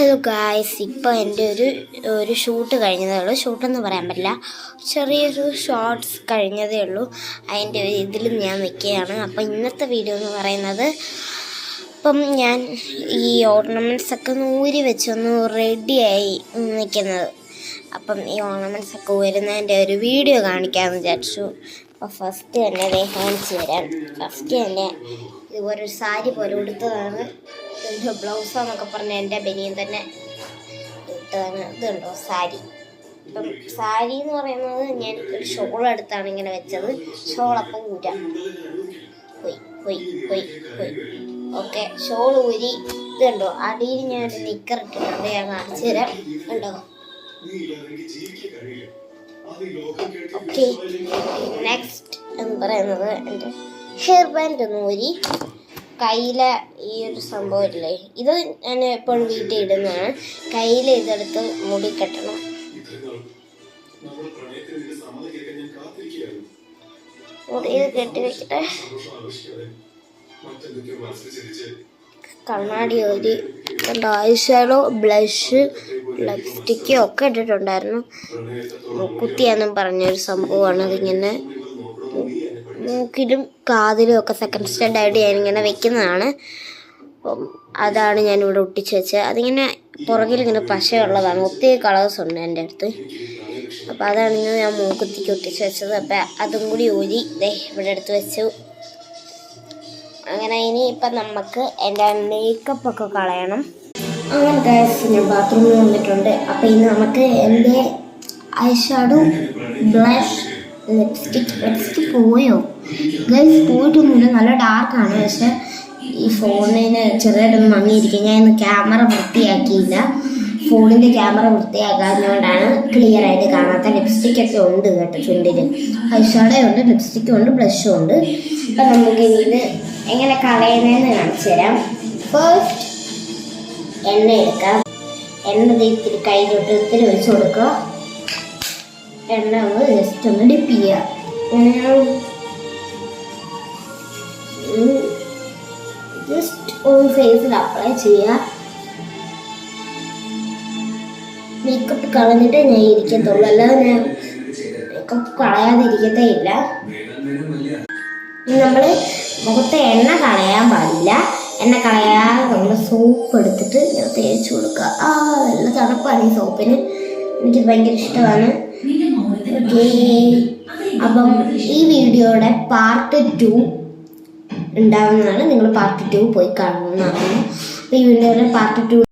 Hello guys, ഇപ്പോൾ എൻ്റെ ഒരു ഷൂട്ട് കഴിഞ്ഞതേ ഉള്ളൂ. ഷൂട്ടെന്ന് പറയാൻ പറ്റില്ല, ചെറിയൊരു ഷോർട്സ് കഴിഞ്ഞതേ ഉള്ളൂ. അതിൻ്റെ ഒരു ഇതിൽ ഞാൻ നിൽക്കുകയാണ്. അപ്പം ഇന്നത്തെ വീഡിയോ എന്ന് പറയുന്നത്, ഇപ്പം ഞാൻ ഈ ഓർണമെൻറ്റ്സൊക്കെ ഊരി വെച്ചൊന്ന് റെഡിയായി നിൽക്കുന്നത്. അപ്പം ഈ ഓർണമെൻറ്റ്സൊക്കെ ഊരുന്നതിൻ്റെ ഒരു വീഡിയോ കാണിക്കാമെന്ന് വിചാരിച്ചു. അപ്പോൾ ഫസ്റ്റ് തന്നെ കാണിച്ചു തരാം. ഫസ്റ്റ് തന്നെ ഇതുപോലെ ഒരു സാരി പോലെ ഉടുത്തതാണ്. ഇതിൻ്റെ ബ്ലൗസാന്നൊക്കെ പറഞ്ഞ് എൻ്റെ ബനിയൻ തന്നെ ഇട്ടതാണ്. ഇതുണ്ടോ സാരി. ഇപ്പം സാരി എന്ന് പറയുന്നത് ഞാൻ ഒരു ഷോൾ എടുത്താണ് ഇങ്ങനെ വെച്ചത്. ഷോളപ്പം ഊരാം. ഓക്കെ, ഷോൾ ഊരി. ഇതുണ്ടോ അടിയിൽ ഞാൻ ഒരു നിക്കർ ഇട്ടിട്ടുണ്ട്. ഞാൻ കാണിച്ചു തരാം. ഉണ്ടോ? ഓക്കെ, നെക്സ്റ്റ് എന്ന് പറയുന്നത് എൻ്റെ ഹെയർ ബാൻഡ് ഒന്ന് ഊരി. കയ്യിലെ ഈ ഒരു സംഭവം ഇല്ലേ, ഇത് ഞാൻ എപ്പോഴും വീട്ടിൽ ഇടുന്നതാണ്. കയ്യിൽ ഇതെടുത്ത് മുടി കെട്ടണം. മുടിയിൽ കെട്ടി വെക്കട്ടെ. കണ്ണാടി ഒരു ഐഷാഡോ, ബ്ലഷ്, ലിപ്സ്റ്റിക്ക് ഒക്കെ ഇട്ടിട്ടുണ്ടായിരുന്നു. കുത്തിയാന്നും പറഞ്ഞൊരു സംഭവമാണ്. അതിങ്ങനെ മൂക്കിലും കാതിലും ഒക്കെ സെക്കൻഡ് സ്റ്റെൻഡായിട്ട് ഞാനിങ്ങനെ വെക്കുന്നതാണ്. അപ്പം അതാണ് ഞാനിവിടെ ഒട്ടിച്ച് വെച്ചത്. അതിങ്ങനെ പുറകിലിങ്ങനെ പശയുള്ളതാണ്. ഒത്തിരി കളേഴ്സ് ഉണ്ട് എൻ്റെ അടുത്ത്. അപ്പം അതാണ് ഞാൻ മൂക്കുത്തിക്ക് ഒട്ടിച്ച് വെച്ചത്. അപ്പം അതും കൂടി ഊരി ഇവിടെ എടുത്ത് വെച്ചു. അങ്ങനെ ഇനി ഇപ്പം നമുക്ക് എൻ്റെ മേക്കപ്പൊക്കെ കളയണം. അങ്ങനെ ഗൈസ്, ഞാൻ ബാത്റൂമിൽ വന്നിട്ടുണ്ട്. അപ്പം ഇനി നമുക്ക് എൻ്റെ ഐഷാഡോ, ബ്ലഷ്, ലിപ്സ്റ്റിക്ക് പോയോ ഗൈസ്? പോയിട്ടൊന്നുമില്ല, നല്ല ഡാർക്കാണ്. പക്ഷെ ഈ ഫോണിന് ചെറുതായിട്ടൊന്ന് മങ്ങിയിരിക്കും. ഞാൻ ഇന്ന് ക്യാമറ വൃത്തിയാക്കിയില്ല. ഫോണിൻ്റെ ക്യാമറ വൃത്തിയാക്കാത്തതുകൊണ്ടാണ് ക്ലിയർ ആയിട്ട് കാണാത്ത. ലിപ്സ്റ്റിക്കൊക്കെ ഉണ്ട് കേട്ടോ ചുണ്ടിൽ. ഐഷാഡോ ഉണ്ട്, ലിപ്സ്റ്റിക്കും ഉണ്ട്, ബ്ലഷും ഉണ്ട്. അപ്പം നമുക്ക് ഇത് എങ്ങനെ കളയുന്നതെന്ന് കാണിച്ചു തരാം. ഫസ്റ്റ് എണ്ണ എടുക്കാം. എണ്ണ ഇത്തിരി കയ്യിലോട്ട് ഇത്തിരി ഒഴിച്ച് കൊടുക്കുക. എണ്ണ ഒന്ന് ജസ്റ്റ് ഒന്ന് ഡിപ്പ് ചെയ്യുക. ജസ്റ്റ് ഒന്ന് ഫേസിൽ അപ്ലൈ ചെയ്യുക. മേക്കപ്പ് കളഞ്ഞിട്ടേ ഞാൻ ഇരിക്കത്തുള്ളൂ, അല്ലാതെ ഞാൻ മേക്കപ്പ് കളയാതെ ഇരിക്കത്തേ ഇല്ല. നമ്മൾ മുഖത്തെ എണ്ണ കളയാൻ പാടില്ല. എണ്ണ കളയാതെ നമ്മൾ സോപ്പ് എടുത്തിട്ട് ഇങ്ങനെ തേച്ച് കൊടുക്കുക. നല്ല തണുപ്പാണ് ഈ സോപ്പിന്. എനിക്ക് ഭയങ്കര ഇഷ്ടമാണ്. ഓക്കേ, അപ്പം ഈ വീഡിയോയുടെ പാർട്ട് 2 ഉണ്ടാവുന്നതാണ്. നിങ്ങൾ പാർട്ട് 2 പോയി കാണുന്നതാണ്. അപ്പോൾ ഈ വീഡിയോയുടെ പാർട്ട് 2